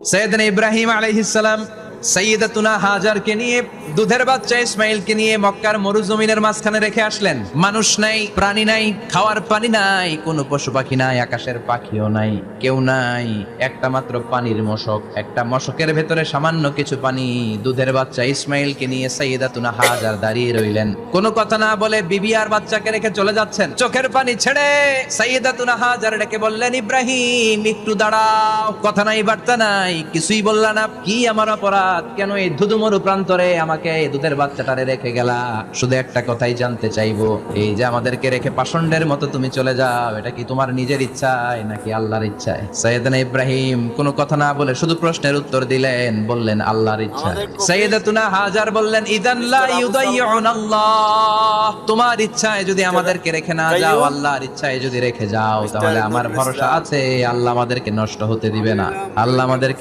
সৈয়দনা ইব্রাহিম আলাইহিস সালাম সাইয়্যিদাতুনা হাজারকে নিয়ে দুধের বাচ্চা ইসমাইলকে নিয়ে মক্কার মরুজমিনের মাঝখানে রেখে আসলেন। মানুষ নাই, প্রাণী নাই, খাওয়ার পানি নাই, কোনো পশু পাখি নাই, আকাশের পাখিও নাই, কেউ নাই, একটা মাত্র পানির মশক। একটা মশকের ভেতরে সামান্য কিছু পানি। দুধের বাচ্চা ইসমাইলকে নিয়ে সাইয়্যিদাতুনা হাজার দাঁড়িয়ে রইলেন। কোনো কথা না বলে বিবি আর বাচ্চাকে রেখে চলে যাচ্ছেন। চোখের পানি ছেড়ে সাইয়্যিদাতুনা হাজার ডেকে বললেন, ইব্রাহিম একটু দাঁড়াও, কথা নাই বার্তা নাই, কিছুই বললা না, কি আমার অপরাধ? কেন এই ধুধুমরু প্রান্তরে আমাকে দুধের বাচ্চাটারে রেখে গেলা? শুধু একটা কথাই জানতে চাইবো, এই যে আমাদেরকে রেখে পাষণ্ডের মতো তুমি চলে যাও, এটা কি তোমার নিজের ইচ্ছায় নাকি আল্লাহর ইচ্ছায়? সাইয়েদনা ইব্রাহিম কোনো কথা না বলে শুধু প্রশ্নের উত্তর দিলেন, বললেন আল্লাহর ইচ্ছা। সাইয়েদাতুনা হাজার বললেন, ইযান লা ইউদাইয়ুনাল্লাহ, তোমার ইচ্ছায় যদি আমাদেরকে রেখে না যাও, আল্লাহর ইচ্ছায় যদি রেখে যাও, তাহলে আমার ভরসা আছে আল্লাহ আমাদেরকে নষ্ট হতে দিবে না, আল্লাহ আমাদেরকে